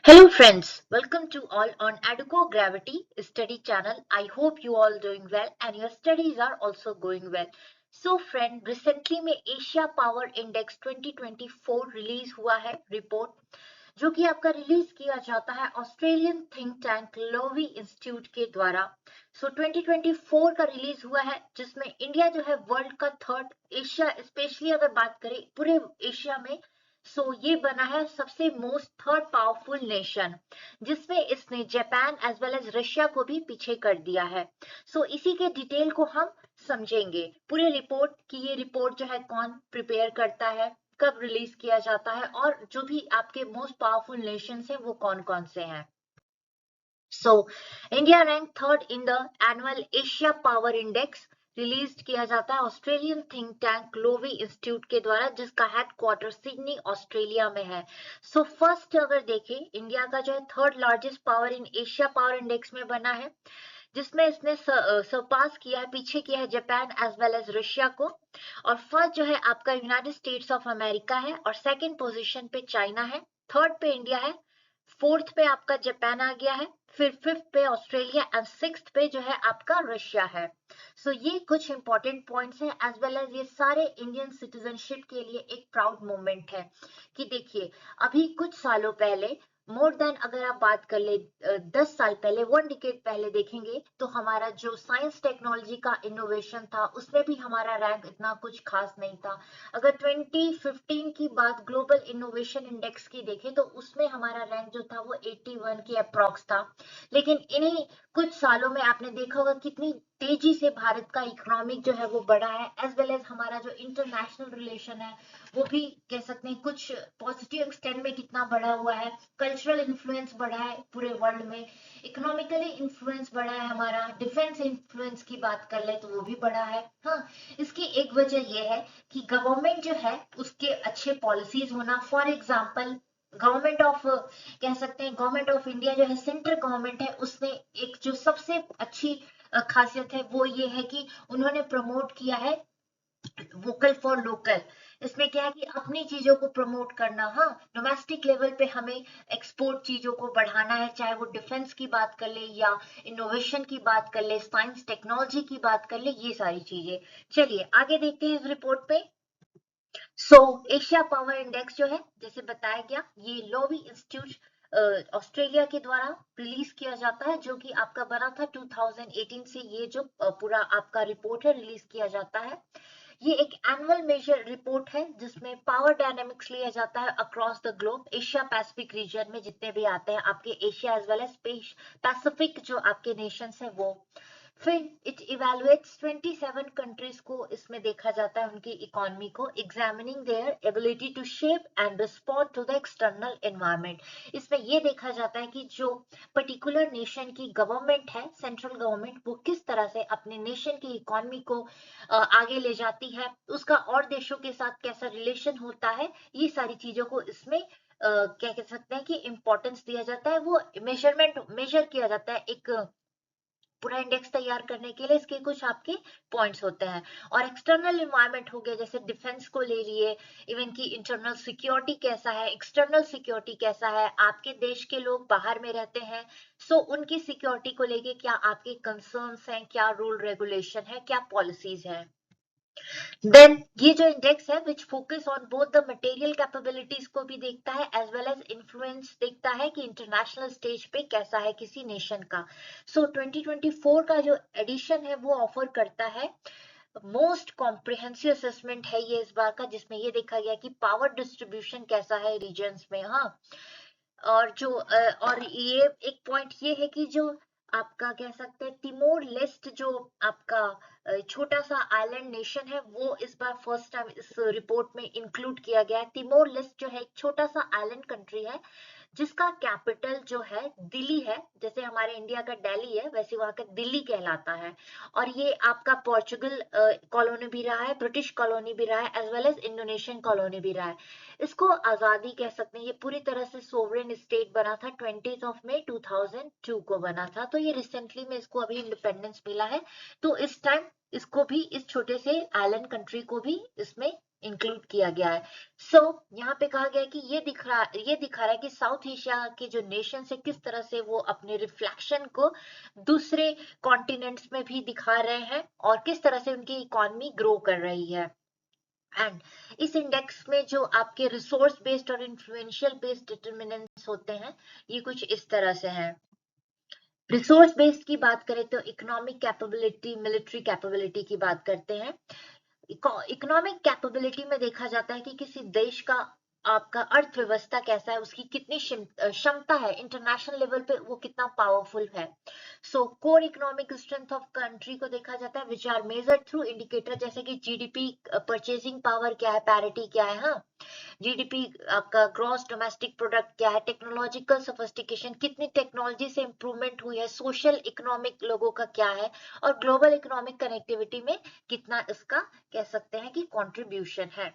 Hello friends, welcome to all on Educo Gravity study channel. I hope you all doing well and your studies are also going well. So friend, recently में Asia power index 2024 release हुआ है report जो कि आपका release किया जाता है Australian think tank Loewi institute के द्वारा। 2024 का रिलीज हुआ है जिसमें इंडिया जो है वर्ल्ड का थर्ड एशिया स्पेशली अगर बात करें पूरे एशिया में ये बना है सबसे मोस्ट थर्ड पावरफुल नेशन जिसमें इसने Japan as well as Russia को भी पीछे कर दिया है। इसी के डिटेल को हम समझेंगे पूरे रिपोर्ट की। ये रिपोर्ट जो है कौन प्रिपेयर करता है, कब रिलीज किया जाता है और जो भी आपके मोस्ट पावरफुल नेशंस हैं वो कौन कौन से हैं। India rank third in the annual Asia power index release किया जाता है Australian think tank Loewi institute के द्वारा जिसका हेडक्वार्टर सिडनी ऑस्ट्रेलिया में है। फर्स्ट अगर देखें इंडिया का जो है third largest power in Asia power index में बना है जिसमें इसने सरपास किया है, पीछे किया है Japan as well as Russia को। और फर्स्ट जो है आपका यूनाइटेड स्टेट्स ऑफ अमेरिका है और सेकंड पोजीशन पे चाइना है, थर्ड पे इंडिया है, फोर्थ पे आपका जापान आ गया है, फिर फिफ्थ पे ऑस्ट्रेलिया एंड सिक्स्थ पे जो है आपका रशिया है। ये कुछ इंपॉर्टेंट पॉइंट्स हैं एज वेल एज ये सारे इंडियन सिटीजनशिप के लिए एक प्राउड मोमेंट है कि देखिए अभी कुछ सालों पहले मोर देन अगर आप बात कर ले 10 साल पहले, 1 डिकेड पहले देखेंगे तो हमारा जो साइंस टेक्नोलॉजी का इनोवेशन था उसमें भी हमारा रैंक इतना कुछ खास नहीं था। अगर 2015 की बात ग्लोबल इनोवेशन इंडेक्स की देखें तो उसमें हमारा रैंक जो था वो 81 के अप्रॉक्स था। लेकिन इन्हीं कुछ सालों में आपने देखा होगा कितनी तेजी से भारत का इकोनॉमिक जो है वो बढ़ा है एज वेल एज हमारा जो इंटरनेशनल रिलेशन है वो भी कह सकते हैं कुछ पॉजिटिव एक्सटेंट में कितना बढ़ा हुआ है। कल्चरल इन्फ्लुएंस बढ़ा है पूरे वर्ल्ड में, इकोनॉमिकली इन्फ्लुएंस बढ़ा है, हमारा डिफेंस इन्फ्लुएंस की बात कर ले तो वो भी बढ़ा है। हाँ, इसकी एक वजह यह है कि गवर्नमेंट जो है उसके अच्छे पॉलिसीज होना। फॉर एग्जाम्पल गवर्नमेंट ऑफ कह सकते हैं गवर्नमेंट ऑफ इंडिया जो है सेंट्रल गवर्नमेंट है उसने एक जो सबसे अच्छी खासियत है वो ये है कि उन्होंने प्रमोट किया है वोकल फॉर लोकल। इसमें क्या है कि अपनी चीजों को प्रमोट करना। हाँ, डोमेस्टिक लेवल पे हमें एक्सपोर्ट चीजों को बढ़ाना है, चाहे वो डिफेंस की बात कर ले या इनोवेशन की बात कर ले, साइंस टेक्नोलॉजी की बात कर ले, ये सारी चीजें। चलिए आगे देखते हैं इस रिपोर्ट पे। एशिया पावर इंडेक्स जो है जैसे बताया गया ये लोवी इंस्टीट्यूट ऑस्ट्रेलिया के द्वारा रिलीज किया जाता है जो कि आपका बना था 2018 से। ये जो पूरा आपका रिपोर्ट है रिलीज किया जाता है। ये एक एनुअल मेजर रिपोर्ट है जिसमें पावर डायनामिक्स लिया जाता है across the globe, Asia Pacific region में जितने भी आते हैं आपके Asia as well as Pacific जो आपके नेशंस हैं वो। फिर इट इवेलुएट्स 27 कंट्रीज को इसमें देखा जाता है उनकी इकोनॉमी को, examining their ability to shape and respond to the external environment. इसमें यह देखा जाता है कि जो पर्टिकुलर नेशन की गवर्नमेंट है, सेंट्रल गवर्नमेंट, वो किस तरह से अपने नेशन की इकोनॉमी को आगे ले जाती है, उसका और देशों के साथ कैसा रिलेशन होता है, ये सारी चीजों को इसमें क्या कह सकते हैं कि इम्पोर्टेंस दिया जाता है। वो मेजर किया जाता है एक पूरा इंडेक्स तैयार करने के लिए। इसके कुछ आपके पॉइंट्स होते हैं। और एक्सटर्नल इन्वायरमेंट हो गया जैसे डिफेंस को ले लिए, इवन की इंटरनल सिक्योरिटी कैसा है, एक्सटर्नल सिक्योरिटी कैसा है, आपके देश के लोग बाहर में रहते हैं उनकी सिक्योरिटी को लेके क्या आपके कंसर्न्स हैं, क्या रूल रेगुलेशन है, क्या पॉलिसीज है। देन ये जो इंडेक्स है which focus on both the material capabilities को भी देखता है एज वेल एज इन्फ्लुएंस देखता है कि इंटरनेशनल स्टेज पे कैसा है किसी नेशन का। 2024 का जो एडिशन है वो ऑफर करता है मोस्ट कॉम्प्रिहेंसिव असेसमेंट है ये इस बार का, जिसमें ये देखा गया कि पावर डिस्ट्रीब्यूशन कैसा है रीजन्स में। हाँ, और जो और ये एक पॉइंट ये है कि जो आपका कह सकते हैं तिमोर लेस्ट जो आपका छोटा सा आइलैंड नेशन है वो इस बार फर्स्ट टाइम इस रिपोर्ट में इंक्लूड किया गया है। तिमोर लेस्ट जो है एक छोटा सा आइलैंड कंट्री है जिसका कैपिटल जो है दिल्ली है, जैसे हमारे इंडिया का दिल्ली है वैसे वहां का दिल्ली कहलाता है। और ये आपका पोर्चुगल कॉलोनी भी रहा है, ब्रिटिश कॉलोनी भी रहा है as well as Indonesian colony भी रहा है। इसको आजादी कह सकते हैं, ये पूरी तरह से सोवरेन स्टेट बना था 20 मई 2002 को बना था। तो ये रिसेंटली में इसको अभी इंडिपेंडेंस मिला है। तो इस टाइम इसको भी इस छोटे से आइलैंड कंट्री को भी इसमें इंक्लूड किया गया है। सो यहाँ पे कहा गया है कि ये दिखा रहा है कि साउथ एशिया के जो नेशन है किस तरह से वो अपने रिफ्लेक्शन को दूसरे कॉन्टिनेंट्स में भी दिखा रहे हैं और किस तरह से उनकी इकोनॉमी ग्रो कर रही है। एंड इस इंडेक्स में जो आपके रिसोर्स बेस्ड और इन्फ्लुएंशियल बेस्ड डिटर्मिनेंट्स होते हैं ये कुछ इस तरह से हैं। रिसोर्स बेस्ड की बात करें तो इकोनॉमिक कैपेबिलिटी, मिलिट्री कैपेबिलिटी की बात करते हैं। इकोनॉमिक कैपेबिलिटी में देखा जाता है कि किसी देश का आपका अर्थव्यवस्था कैसा है, उसकी कितनी क्षमता है, इंटरनेशनल लेवल पे वो कितना पावरफुल है। So core economic strength of country को देखा जाता है which are measured through indicator जैसे कि जीडीपी, परचेजिंग पावर क्या है, पैरिटी क्या है, हाँ जीडीपी आपका ग्रॉस डोमेस्टिक प्रोडक्ट क्या है, टेक्नोलॉजिकल सोफिस्टिकेशन कितनी टेक्नोलॉजी से इंप्रूवमेंट हुई है, सोशल इकोनॉमिक लोगों का क्या है और ग्लोबल इकोनॉमिक कनेक्टिविटी में कितना इसका कह सकते हैं कि कंट्रीब्यूशन है।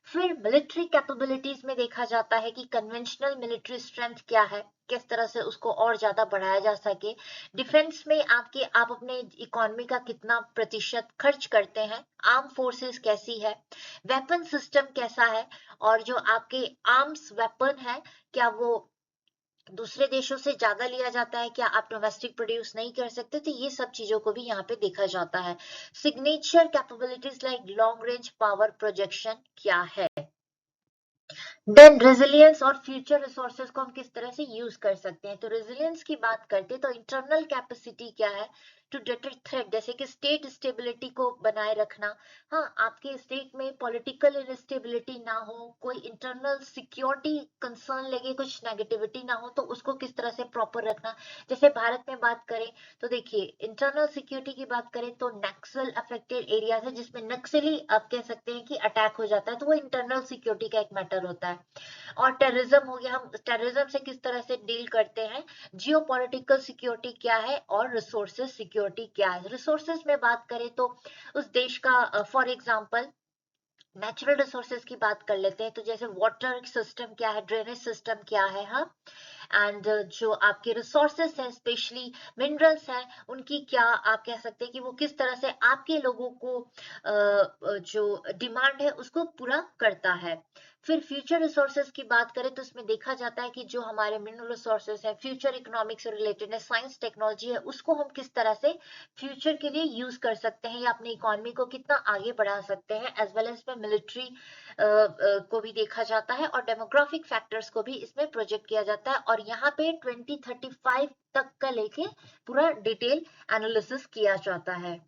फिर मिलिट्री कैपेबिलिटीज में देखा जाता है कि कन्वेंशनल मिलिट्री स्ट्रेंथ क्या है, किस तरह से उसको और ज्यादा बढ़ाया जा सके। डिफेंस में आप अपने इकोनॉमी का कितना प्रतिशत खर्च करते हैं, आर्म फोर्सेस कैसी है, वेपन सिस्टम कैसा है और जो आपके आर्म्स वेपन है क्या वो दूसरे देशों से ज्यादा लिया जाता है, क्या आप डोमेस्टिक प्रोड्यूस नहीं कर सकते, तो ये सब चीजों को भी यहाँ पे देखा जाता है। Signature capabilities like long range power projection क्या है। देन रेजिलियंस और फ्यूचर रिसोर्सेज को हम किस तरह से यूज कर सकते हैं। तो रेजिलियंस की बात करते हैं तो इंटरनल कैपेसिटी क्या है टू डिटेक्ट थ्रेट, जैसे कि स्टेट स्टेबिलिटी को बनाए रखना, हाँ आपके स्टेट में पॉलिटिकल इंस्टेबिलिटी ना हो, कोई इंटरनल सिक्योरिटी कंसर्न लगे, कुछ नेगेटिविटी ना हो तो उसको किस तरह से प्रॉपर रखना। जैसे भारत में बात करें तो देखिए इंटरनल सिक्योरिटी की बात करें तो नक्सल अफेक्टेड एरियाज है जिसमें नक्सली आप कह सकते हैं कि अटैक हो जाता है, तो वो इंटरनल सिक्योरिटी का एक मैटर होता है। और टेररिज्म हो गया, हम टेररिज्म से किस तरह से डील करते हैं, जियोपॉलिटिकल सिक्योरिटी क्या है और रिसोर्सेज सिक्योरिटी क्या है। रिसोर्सेज में बात करें तो उस देश का फॉर एग्जांपल नेचुरल रिसोर्सेज की बात कर लेते हैं तो जैसे वाटर सिस्टम क्या है, ड्रेनेज सिस्टम क्या है, हाँ एंड जो आपके रिसोर्सेस हैं स्पेशली मिनरल्स हैं उनकी क्या आप कह सकते हैं कि वो किस तरह से आपके लोगों को जो डिमांड है उसको पूरा करता है। फिर फ्यूचर रिसोर्सेज की बात करें तो इसमें देखा जाता है कि जो हमारे मिनरल रिसोर्सेज है फ्यूचर इकोनॉमिक्स से रिलेटेड है, साइंस टेक्नोलॉजी है, उसको हम किस तरह से फ्यूचर के लिए यूज कर सकते हैं या अपनी इकोनॉमी को कितना आगे बढ़ा सकते हैं, एज वेल एज इसमें मिलिट्री को भी देखा जाता है और डेमोग्राफिक फैक्टर्स को भी इसमें प्रोजेक्ट किया जाता है और यहाँ पे 2035 तक का लेके पूरा डिटेल एनालिसिस किया जाता है।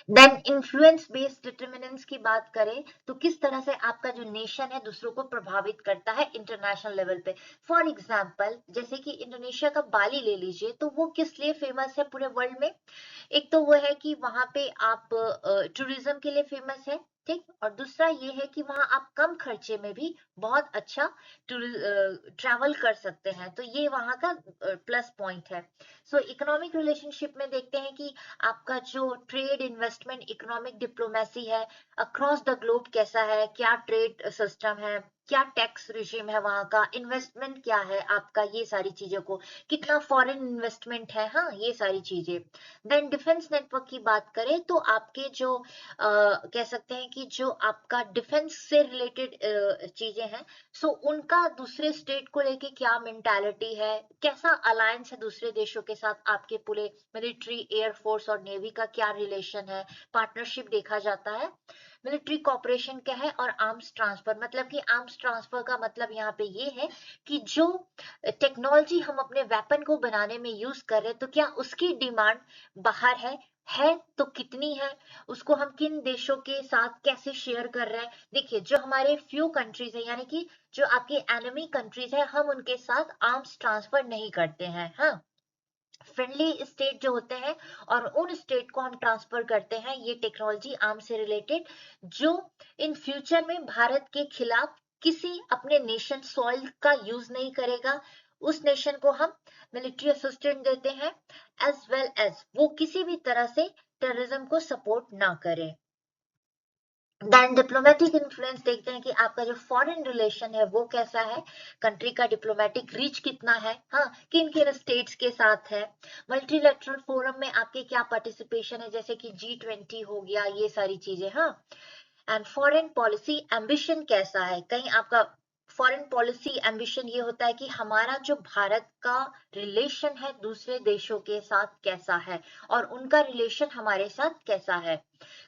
देन इन्फ्लुएंस बेस्ड डिटर्मिनेंट्स की बात करें तो किस तरह से आपका जो नेशन है दूसरों को प्रभावित करता है इंटरनेशनल लेवल पे। फॉर एग्जांपल जैसे कि इंडोनेशिया का बाली ले लीजिए तो वो किस लिए फेमस है पूरे वर्ल्ड में। एक तो वो है कि वहां पे आप टूरिज्म के लिए फेमस है, ठीक, और दूसरा ये है कि वहां आप कम खर्चे में भी बहुत अच्छा ट्रैवल कर सकते हैं, तो ये वहां का प्लस पॉइंट है। सो इकोनॉमिक रिलेशनशिप में देखते हैं कि आपका जो ट्रेड, इन्वेस्टमेंट, इकोनॉमिक डिप्लोमेसी है अक्रॉस द ग्लोब कैसा है, क्या ट्रेड सिस्टम है, क्या टैक्स रिजीम है वहां का, इन्वेस्टमेंट क्या है आपका, ये सारी चीजों को कितना फॉरेन इन्वेस्टमेंट है, हाँ ये सारी चीजें। देन डिफेंस नेटवर्क की बात करें तो आपके जो कह सकते हैं कि जो आपका डिफेंस से रिलेटेड चीजें हैं सो उनका दूसरे स्टेट को लेके क्या मेंटालिटी है, कैसा अलायंस है दूसरे देशों के साथ, आपके पूरे मिलिट्री, एयरफोर्स और नेवी का क्या रिलेशन है, पार्टनरशिप देखा जाता है। मिलिट्री कॉपरेशन क्या है और आर्म्स ट्रांसफर, मतलब कि आर्म्स ट्रांसफर का मतलब यहाँ पे ये है कि जो टेक्नोलॉजी हम अपने वेपन को बनाने में यूज कर रहे हैं तो क्या उसकी डिमांड बाहर है तो कितनी है, उसको हम किन देशों के साथ कैसे शेयर कर रहे हैं। देखिए जो हमारे फ्यू कंट्रीज है यानी कि जो आपके एनिमी कंट्रीज है हम उनके साथ आर्म्स ट्रांसफर नहीं करते हैं, हाँ फ्रेंडली स्टेट जो होते हैं और उन स्टेट को हम ट्रांसफर करते हैं ये टेक्नोलॉजी आर्म से रिलेटेड जो इन फ्यूचर में भारत के खिलाफ किसी अपने नेशन सॉइल का यूज नहीं करेगा, उस नेशन को हम मिलिट्री असिस्टेंट देते हैं एज वेल एज वो किसी भी तरह से टेररिज्म को सपोर्ट ना करे। देन डिप्लोमेटिक इन्फ्लुएंस देखते हैं कि आपका जो फॉरेन रिलेशन है वो कैसा है, कंट्री का डिप्लोमेटिक रीच कितना है, हाँ किन किन स्टेट्स के साथ है, मल्टीलेटरल फोरम में आपके क्या पार्टिसिपेशन है जैसे कि G20 हो गया, ये सारी चीजें, हाँ एंड फॉरेन पॉलिसी एम्बिशन कैसा है, कहीं आपका फॉरेन पॉलिसी एम्बिशन ये होता है कि हमारा जो भारत का रिलेशन है दूसरे देशों के साथ कैसा है और उनका रिलेशन हमारे साथ कैसा है।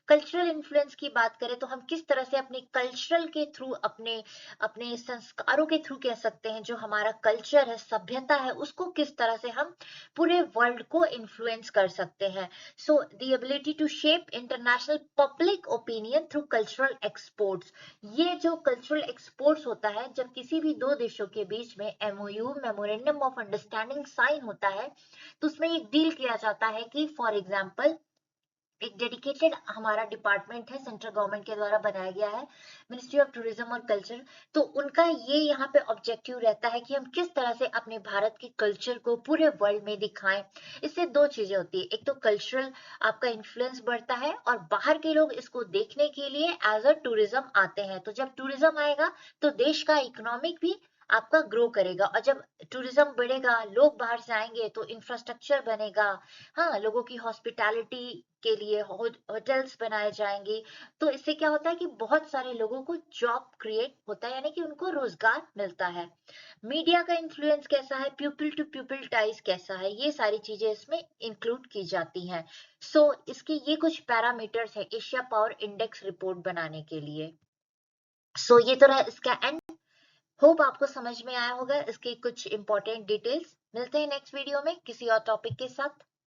कल्चरल इन्फ्लुएंस की बात करें तो हम किस तरह से अपने कल्चरल के थ्रू, अपने अपने संस्कारों के थ्रू कह सकते हैं, जो हमारा कल्चर है, सभ्यता है, उसको किस तरह से हम पूरे वर्ल्ड को इन्फ्लुएंस कर सकते हैं। So the ability to shape international public opinion through cultural exports. ये जो कल्चरल एक्सपोर्ट्स होता है, जब किसी भी दो देशों के बीच में MOU, memorandum of understanding sign होता है, तो उसमें एक डील किया जाता है कि फॉर एग्जाम्पल एक डेडिकेटेड हमारा डिपार्टमेंट है, सेंट्रल गवर्नमेंट के द्वारा बनाया गया है, मिनिस्ट्री ऑफ टूरिज्म और कल्चर। तो उनका ये यहाँ पे ऑब्जेक्टिव रहता है कि हम किस तरह से अपने भारत के कल्चर को पूरे वर्ल्ड में दिखाएं। इससे दो चीजें होती है, एक तो कल्चरल आपका इन्फ्लुएंस बढ़ता है और बाहर के लोग इसको देखने के लिए एज अ टूरिज्म आते हैं। तो जब टूरिज्म आएगा तो देश का इकोनॉमिक भी आपका ग्रो करेगा, और जब टूरिज्म बढ़ेगा, लोग बाहर से आएंगे तो इंफ्रास्ट्रक्चर बनेगा। हाँ, लोगों की हॉस्पिटैलिटी के लिए होटल्स बनाए जाएंगे। तो इससे क्या होता है कि बहुत सारे लोगों को जॉब क्रिएट होता है, यानी कि उनको रोजगार मिलता है। मीडिया का इन्फ्लुएंस कैसा है, पीपल टू पीपल टाइज कैसा है, ये सारी चीजें इसमें इंक्लूड की जाती हैं। सो इसके ये कुछ पैरामीटर्स है एशिया पावर इंडेक्स रिपोर्ट बनाने के लिए। सो ये तो रहा इसका एंड। होप आपको समझ में आया होगा इसके कुछ इंपॉर्टेंट डिटेल्स। मिलते हैं नेक्स्ट वीडियो में किसी और टॉपिक के साथ।